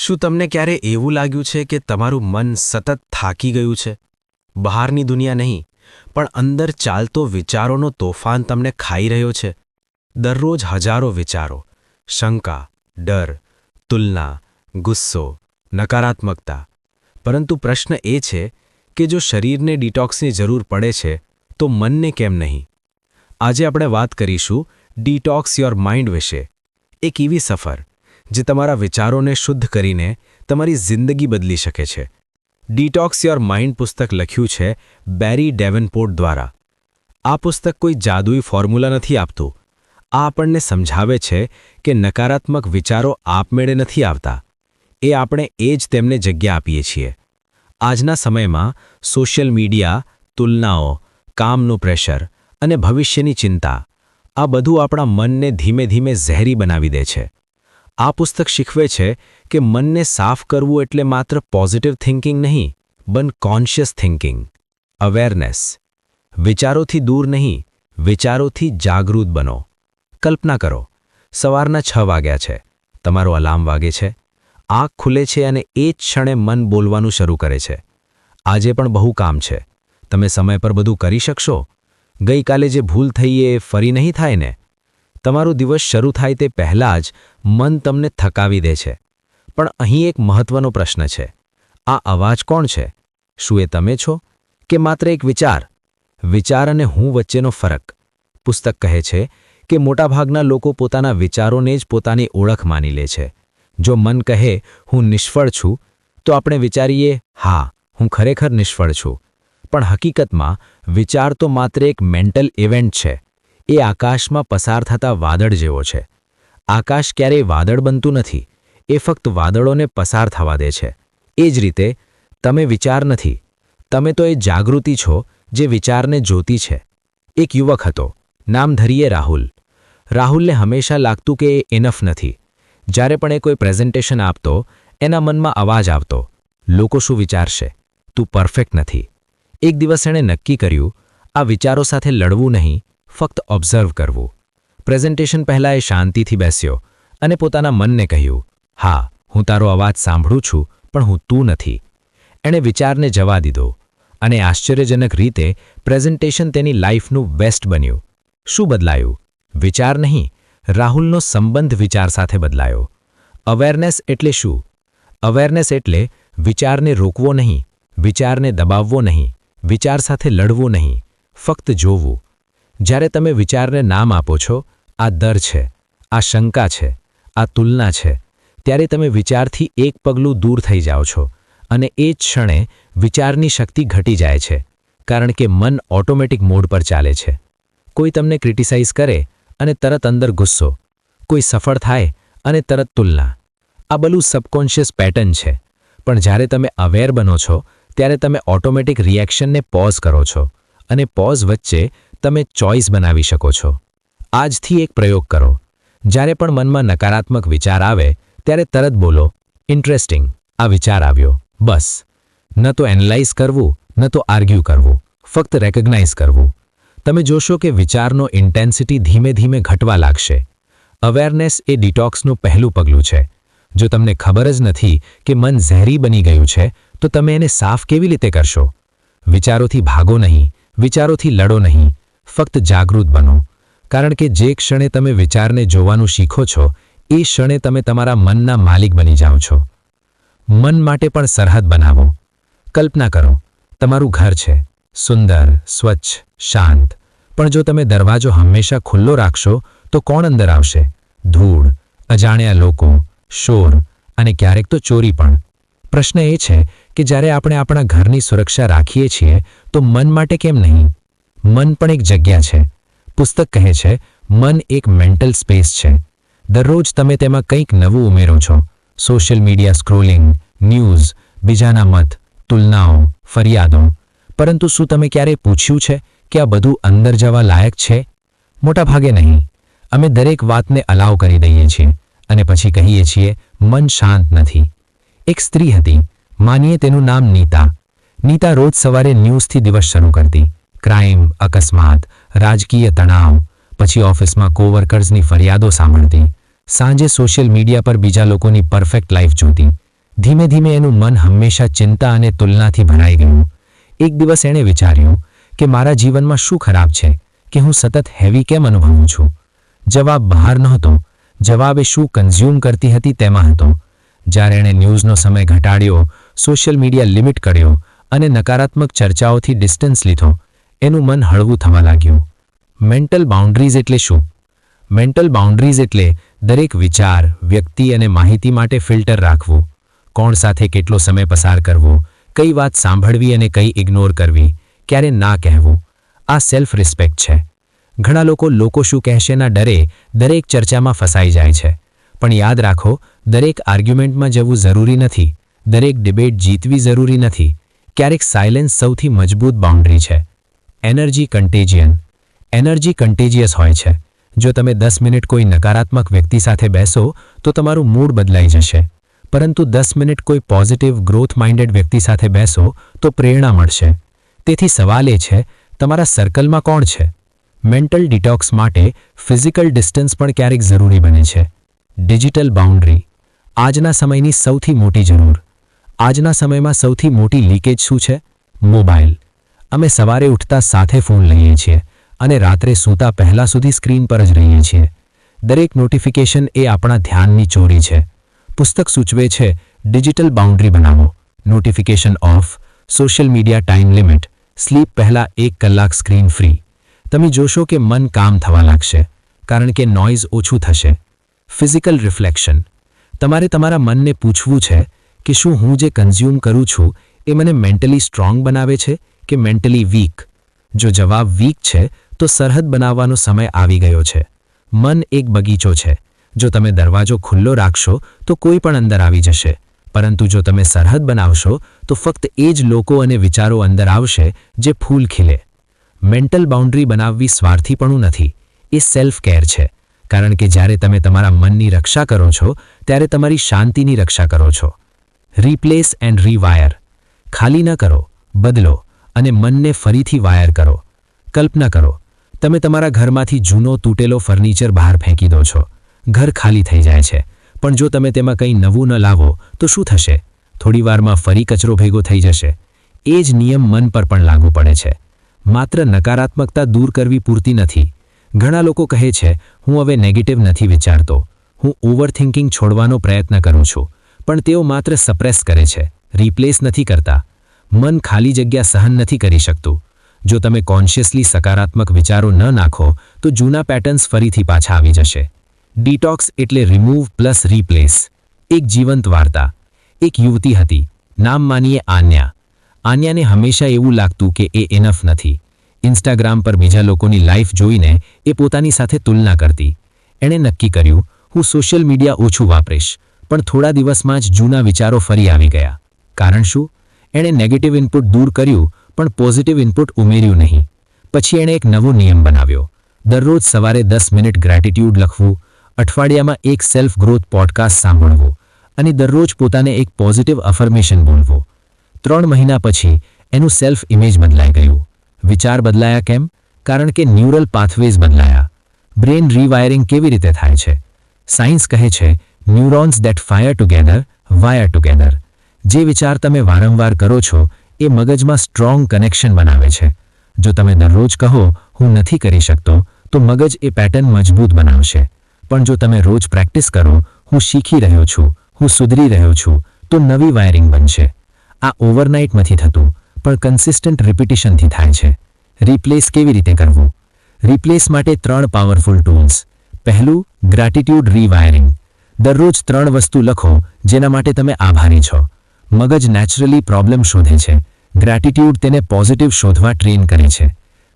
શું તમને ક્યારે એવું લાગ્યું છે કે તમારું મન સતત થાકી ગયું છે? બહારની દુનિયા નહીં, પણ અંદર ચાલતો વિચારોનો તોફાન તમને ખાઈ રહ્યો છે. દરરોજ હજારો વિચારો, શંકા, ડર, તુલના, ગુસ્સો, નકારાત્મકતા. પરંતુ પ્રશ્ન એ છે કે જો શરીરને ડિટોક્સની જરૂર પડે છે તો મનને કેમ નહીં? આજે આપણે વાત કરીશું ડિટોક્સ યોર માઇન્ડ વિશે. એક એવી સફર જે તમારા વિચારોને શુદ્ધ કરીને તમારી જિંદગી બદલી શકે છે. ડિટોક્સ યોર માઇન્ડ પુસ્તક લખ્યું છે બેરી ડેવનપોર્ટ દ્વારા. આ પુસ્તક કોઈ જાદુઈ ફોર્મ્યુલા નથી આપતું. આ આપણને સમજાવે છે કે નકારાત્મક વિચારો આપમેળે નથી આવતા, એ આપણે જ તેમને જગ્યા આપીએ છીએ. આજના સમયમાં સોશિયલ મીડિયા, તુલનાઓ, કામનું પ્રેશર અને ભવિષ્યની ચિંતા, આ બધું આપણા મનને ધીમે ધીમે ઝેરી બનાવી દે છે. આ પુસ્તક શીખવે છે કે મનને સાફ કરવું એટલે માત્ર પોઝિટિવ થિંકિંગ નહીં, પણ કોન્શિયસ થિંકિંગ, અવેરનેસ. વિચારોથી દૂર નહીં, વિચારોથી જાગૃત બનો. કલ્પના કરો, સવારના 6 વાગ્યા છે, તમારો અલાર્મ વાગે છે, આંખ ખુલે છે અને એ જ ક્ષણે મન બોલવાનું શરૂ કરે છે. આજે પણ બહુ કામ છે, તમે સમય પર બધું કરી શકશો? ગઈકાલે જે ભૂલ થઈ એ ફરી નહીં થાય ને? તમારો દિવસ શરૂ થાય તે પહેલાં જ મન તમને થકાવી દે છે. પણ અહીં એક મહત્વનો પ્રશ્ન છે. આ અવાજ કોણ છે? શું એ તમે છો કે માત્ર એક વિચાર? વિચાર અને હું વચ્ચેનો ફરક. પુસ્તક કહે છે કે મોટાભાગના લોકો પોતાના વિચારોને જ પોતાની ઓળખ માની લે છે. જો મન કહે હું નિષ્ફળ છું, તો આપણે વિચારીએ હા, હું ખરેખર નિષ્ફળ છું. પણ હકીકતમાં વિચાર તો માત્ર એક મેન્ટલ ઇવેન્ટ છે. એ આકાશમાં પસાર થતા વાદળ જેવો છે. આકાશ ક્યારેય વાદળ બનતું નથી, એ ફક્ત વાદળોને પસાર થવા દે છે. એ જ રીતે તમે વિચાર નથી, તમે તો એ જાગૃતિ છો જે વિચારને જોતી છે. એક યુવક હતો, નામ ધરીએ રાહુલ. રાહુલને હંમેશા લાગતું કે એ ઇનફ નથી. જ્યારે પણ એ કોઈ પ્રેઝન્ટેશન આપતો, એના મનમાં અવાજ આવતો, લોકો શું વિચારશે? તું પરફેક્ટ નથી. એક દિવસ એણે નક્કી કર્યું, આ વિચારો સાથે લડવું નહીં, ફક્ત ઓબ્ઝર્વ કરવું. પ્રેઝન્ટેશન પહેલાં એ શાંતિથી બેસ્યો અને પોતાના મનને કહ્યું, હા, હું તારો અવાજ સાંભળું છું, પણ હું તું નથી. એણે વિચારને જવા દીધો અને આશ્ચર્યજનક રીતે પ્રેઝન્ટેશન તેની લાઈફનું બેસ્ટ બન્યું. શું બદલાયું? વિચાર નહીં, રાહુલનો સંબંધ વિચાર સાથે બદલાયો. અવેરનેસ એટલે શું? અવેરનેસ એટલે વિચારને રોકવો નહીં, વિચારને દબાવવો નહીં, વિચાર સાથે લડવું નહીં, ફક્ત જોવું. જ્યારે તમે વિચારને નામ આપો છો, આ ડર છે, આ શંકા છે, આ તુલના છે, ત્યારે તમે વિચારથી એક પગલું દૂર થઈ જાઓ છો અને એ જ ક્ષણે વિચારની શક્તિ ઘટી જાય છે, કારણ કે મન ઓટોમેટિક મોડ પર ચાલે છે. કોઈ તમને ક્રિટિસાઇઝ કરે અને તરત અંદર ગુસ્સો, કોઈ સફળ થાય અને તરત તુલના. આ બધું સબકોન્શિયસ પેટર્ન છે. પણ જ્યારે તમે અવેર બનો છો, ત્યારે તમે ઓટોમેટિક રિએક્શનને પોઝ કરો છો અને પોઝ વચ્ચે તમે ચોઇસ બનાવી શકો છો. આજથી એક પ્રયોગ કરો. જ્યારે પણ મનમાં નકારાત્મક વિચાર આવે ત્યારે તરત બોલો, ઇન્ટરેસ્ટિંગ, આ વિચાર આવ્યો. બસ. ન તો એનાલાઇઝ કરવું, ન તો આર્ગ્યુ કરવું, ફક્ત રેકગ્નાઇઝ કરવું. તમે જોશો કે વિચારનો ઇન્ટેન્સિટી ધીમે ધીમે ઘટવા લાગશે. અવેરનેસ એ ડિટોક્સનું પહેલું પગલું છે. જો તમને ખબર જ નથી કે મન ઝેરી બની ગયું છે, તો તમે એને સાફ કેવી રીતે કરશો? વિચારોથી ભાગો નહીં, વિચારોથી લડો નહીં, ફક્ત જાગૃત બનો. કારણ કે જે ક્ષણે તમે વિચારને જોવાનું શીખો છો, એ ક્ષણે તમે તમારા મનના માલિક બની જાઓ છો. મન માટે પણ સરહદ બનાવો. કલ્પના કરો, તમારું ઘર છે, સુંદર, સ્વચ્છ, શાંત. પણ જો તમે દરવાજો હંમેશા ખુલ્લો રાખશો, તો કોણ અંદર આવશે? ધૂળ, અજાણ્યા લોકો, શોર અને ક્યારેક તો ચોરી પણ. પ્રશ્ન એ છે કે જ્યારે આપણે આપણા ઘરની સુરક્ષા રાખીએ છીએ, તો મન માટે કેમ નહીં? મન પણ એક જગ્યા છે. પુસ્તક કહે છે મન એક મેન્ટલ સ્પેસ છે. દરરોજ તમે તેમાં કંઈક નવું ઉમેરો છો. સોશિયલ મીડિયા સ્ક્રોલિંગ, ન્યૂઝ, બીજાના મત, તુલનાઓ, ફરિયાદો. પરંતુ શું તમે ક્યારેય પૂછ્યું છે કે આ બધું અંદર જવા લાયક છે? મોટાભાગે નહીં. અમે દરેક વાતને અલાવ કરી દઈએ છીએ અને પછી કહીએ છીએ મન શાંત નથી. એક સ્ત્રી હતી, માનીએ તેનું નામ નીતા. નીતા રોજ સવારે ન્યૂઝથી દિવસ શરૂ કરતી. ક્રાઇમ, અકસ્માત, રાજકીય તણાવ, પછી ઓફિસમાં કોવર્કર્સની ફરિયાદો સાંભળતી. સાંજે સોશિયલ મીડિયા પર બીજા લોકોની પરફેક્ટ લાઈફ જોતી. ધીમે ધીમે એનું મન હંમેશા ચિંતા અને તુલનાથી ભરાઈ ગયું. એક દિવસ એણે વિચાર્યું કે મારા જીવનમાં શું ખરાબ છે કે હું સતત હેવી કેમ અનુભવું છું? જવાબ બહાર નહોતો. જવાબ એ શું કન્ઝ્યુમ કરતી હતી તેમાં હતો. જ્યારે એણે ન્યૂઝનો સમય ઘટાડ્યો, સોશિયલ મીડિયા લિમિટ કર્યો અને નકારાત્મક ચર્ચાઓથી ડિસ્ટન્સ લીધો, એનું મન હળવું થવા લાગ્યું. મેન્ટલ બાઉન્ડ્રીઝ એટલે શું? મેન્ટલ બાઉન્ડ્રીઝ એટલે દરેક વિચાર, વ્યક્તિ અને માહિતી માટે ફિલ્ટર રાખવું. કોણ સાથે કેટલો સમય પસાર કરવો, કઈ વાત સાંભળવી અને કઈ ઇગ્નોર કરવી, ક્યારે ના કહેવું. આ સેલ્ફ રિસ્પેક્ટ છે. ઘણા લોકો શું કહેશેના ડરે દરેક ચર્ચામાં ફસાઈ જાય છે. પણ યાદ રાખો, દરેક આર્ગ્યુમેન્ટમાં જવું જરૂરી નથી. દરેક ડિબેટ જીતવી જરૂરી નથી. ક્યારેક સાયલેન્સ સૌથી મજબૂત બાઉન્ડ્રી છે. એનર્જી કન્ટેજિયન. એનર્જી કન્ટેજિયસ હોય છે. જો તમે 10 મિનિટ કોઈ નકારાત્મક વ્યક્તિ સાથે બેસો તો તમારું મૂડ બદલાઈ જશે. પરંતુ 10 મિનિટ કોઈ પોઝિટિવ ગ્રોથ માઇન્ડેડ વ્યક્તિ સાથે બેસો તો પ્રેરણા મળશે. તેથી સવાલ એ છે, તમારા સર્કલમાં કોણ છે? મેન્ટલ ડિટોક્સ માટે ફિઝિકલ ડિસ્ટન્સ પણ ક્યારેક જરૂરી બને છે. Digital boundary. આજના સમયની સૌથી મોટી જરૂર. આજના સમયમાં સૌથી મોટી લીકેજ શું છે? મોબાઈલ. અમે સવારે ઉઠતા સાથે ફોન લઈએ છીએ અને રાત્રે સૂતા પહેલા સુધી સ્ક્રીન પર જ રહીએ છીએ. દરેક નોટિફિકેશન એ આપણા ધ્યાનની ચોરી છે. પુસ્તક સૂચવે છે ડિજિટલ બાઉન્ડ્રી બનાવો. Notification off, social media time limit, sleep પહેલા 1 કલાક સ્ક્રીન ફ્રી. તમે જોશો કે મન કામ થવા લાગશે, કારણ કે નોઇઝ ઓછું થશે. Physical reflection. તમારે તમારા મનને પૂછવું છે કે શું હું જે કન્ઝ્યુમ કરું છું એ મને મેન્ટલી સ્ટ્રોંગ બનાવે છે કે મેન્ટલી વીક? જો જવાબ વીક છે તો સરહદ બનાવવાનો સમય આવી ગયો છે. મન એક બગીચો છે. જો તમે દરવાજો ખુલ્લો રાખશો તો કોઈ પણ અંદર આવી જશે. પરંતુ જો તમે સરહદ બનાવશો તો ફક્ત એ જ લોકો અને વિચારો અંદર આવશે જે ફૂલ ખીલે. મેન્ટલ બાઉન્ડ્રી બનાવવી સ્વાર્થીપણું નથી, એ સેલ્ફ કેર છે. કારણ કે જ્યારે તમે તમારા મનની રક્ષા કરો છો ત્યારે તમારી શાંતિની રક્ષા કરો છો. Replace and rewire. ખાલી ન કરો, બદલો અને મનને ફરીથી વાયર કરો. કલ્પના કરો, તમે તમારા ઘરમાંથી જૂનો તૂટેલો ફર્નિચર બહાર ફેંકી દો છો. ઘર ખાલી થઈ જાય છે. પણ જો તમે તેમાં કંઈ નવું ન લાવો તો શું થશે? થોડીવારમાં ફરી કચરો ભેગો થઈ જશે. એ જ નિયમ મન પર પણ લાગુ પડે છે. માત્ર નકારાત્મકતા દૂર કરવી પૂરતી નથી. ઘણા લોકો કહે છે, હું હવે નેગેટિવ નથી વિચારતો, હું ઓવરથિંકિંગ છોડવાનો પ્રયત્ન કરું છું. પણ તેઓ માત્ર સપ્રેસ કરે છે, રિપ્લેસ નથી કરતા. મન ખાલી જગ્યા સહન નથી કરી શકતું. જો તમે કોન્શિયસલી સકારાત્મક વિચારો ન નાખો તો જૂના પેટર્ન્સ ફરીથી પાછા આવી જશે. ડિટોક્સ એટલે રિમૂવ પ્લસ રિપ્લેસ. એક જીવંત વાર્તા. એક યુવતી હતી, નામ માનીએ આન્યા. આન્યાને હંમેશા એવું લાગતું કે એ ઇનફ નથી. ઇન્સ્ટાગ્રામ પર બીજા લોકોની લાઈફ જોઈને એ પોતાની સાથે તુલના કરતી. એણે નક્કી કર્યું, હું સોશિયલ મીડિયા ઓછું વાપરીશ. પણ થોડા દિવસમાં જ જૂના વિચારો ફરી આવી ગયા. કારણ શું? એણે નેગેટિવ ઇનપુટ દૂર કર્યું પણ પોઝિટિવ ઇનપુટ ઉમેર્યું નહીં. પછી એણે એક નવો નિયમ બનાવ્યો. દરરોજ સવારે 10 મિનિટ ગ્રેટિટ્યૂડ લખવું, અઠવાડિયામાં એક સેલ્ફ ગ્રોથ પોડકાસ્ટ સાંભળવું અને દરરોજ પોતાને એક પોઝિટિવ અફર્મેશન બોલવું. 3 મહિના પછી એનું સેલ્ફ ઇમેજ બદલાઈ ગયું. વિચાર બદલાયા કેમ? કારણ કે ન્યુરલ પાથવેઝ બદલાયા. બ્રેન રીવાયરિંગ કેવી રીતે થાય છે? સાયન્સ કહે છે, neurons that fire together wire together. જે વિચાર તમે વારંવાર કરો છો એ મગજમાં સ્ટ્રોંગ કનેક્શન બનાવે છે. જો તમે દરરોજ કહો, હું નથી કરી શકતો, તો મગજ એ પેટર્ન મજબૂત બનાવશે. પણ જો તમે રોજ પ્રેક્ટિસ કરો, હું શીખી રહ્યો છું, હું સુધરી રહ્યો છું, તો નવી વાયરિંગ બનશે. આ ઓવરનાઇટ નથી થતું, પણ કન્સિસ્ટન્ટ રિપીટિશનથી થાય છે. રિપ્લેસ કેવી રીતે કરવું? રિપ્લેસ માટે 3 પાવરફુલ ટૂલ્સ. પહેલું, ગ્રેટિટ્યૂડ રીવાયરિંગ. દરરોજ 3 વસ્તુ લખો જેના માટે તમે આભારી છો. મગજ નેચરલી પ્રોબ્લેમ શોધે છે. ગ્રેટિટ્યૂડ તેને પોઝિટિવ શોધવા ટ્રેન કરે છે.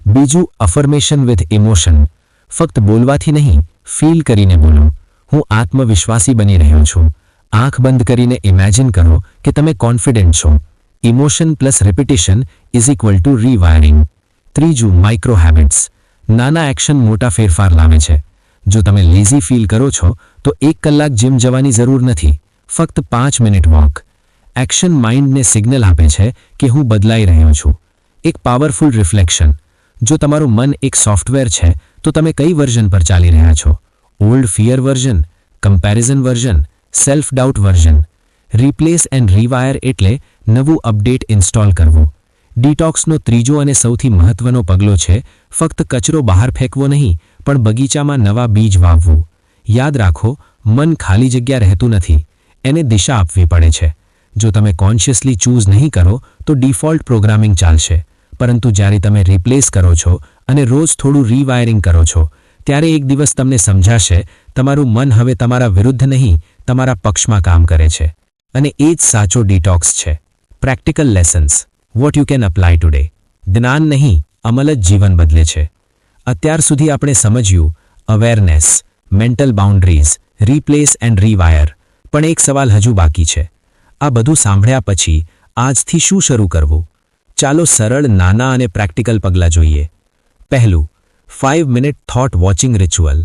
બીજું, અફર્મેશન વિથ ઇમોશન. ફક્ત બોલવાથી નહીં, ફીલ કરીને બોલો. હું આત્મવિશ્વાસી બની રહ્યો છું. આંખ બંધ કરીને ઇમેજિન કરો કે તમે કોન્ફિડન્ટ છો. Emotion plus repetition is equal to rewiring. ત્રીજું, માઇક્રો હેબિટ્સ. નાના એક્શન મોટા ફેરફાર લાવે છે. જો તમે લેઝી ફીલ કરો છો તો 1 કલાક જીમ જવાની જરૂર નથી, ફક્ત 5 મિનિટ વોક. એક્શન માઇન્ડને સિગ્નલ આપે છે કે હું બદલાઈ રહ્યો છું. એક પાવરફુલ રિફ્લેક્શન. જો તમારું મન એક સોફ્ટવેર છે તો તમે કઈ વર્ઝન પર ચાલી રહ્યા છો? Old fear version, comparison version, self doubt version. Replace and rewire એટલે નવું અપડેટ ઇન્સ્ટોલ કરવું. ડિટોક્સનો ત્રીજો અને સૌથી મહત્વનો પગલો છે ફક્ત કચરો બહાર ફેંકવો નહીં, પણ બગીચામાં નવા બીજ વાવવું. યાદ રાખો, મન ખાલી જગ્યા રહેતું નથી, એને દિશા આપવી પડે છે. જો તમે કોન્શિયસલી ચૂઝ નહીં કરો તો ડિફોલ્ટ પ્રોગ્રામિંગ ચાલશે, પરંતુ જ્યારે તમે રિપ્લેસ કરો છો અને રોજ થોડું રીવાયરિંગ કરો છો, ત્યારે એક દિવસ તમને સમજાશે તમારું મન હવે તમારા વિરુદ્ધ નહીં, તમારા પક્ષમાં કામ કરે છે. અને એ જ સાચો ડિટોક્સ છે. Practical lessons, what you can apply today. જ્ઞાન નહીં, અમલ જ જીવન બદલે છે. અત્યાર સુધી આપણે સમજ્યું awareness, mental boundaries, replace and rewire. પણ એક સવાલ હજુ બાકી છે. આ બધું સાંભળ્યા પછી આજથી શું શરૂ કરવું? ચાલો સરળ, નાના અને પ્રેક્ટિકલ પગલાં જોઈએ. પહેલું, 5 મિનિટ થોટ વોચિંગ રિચ્યુઅલ.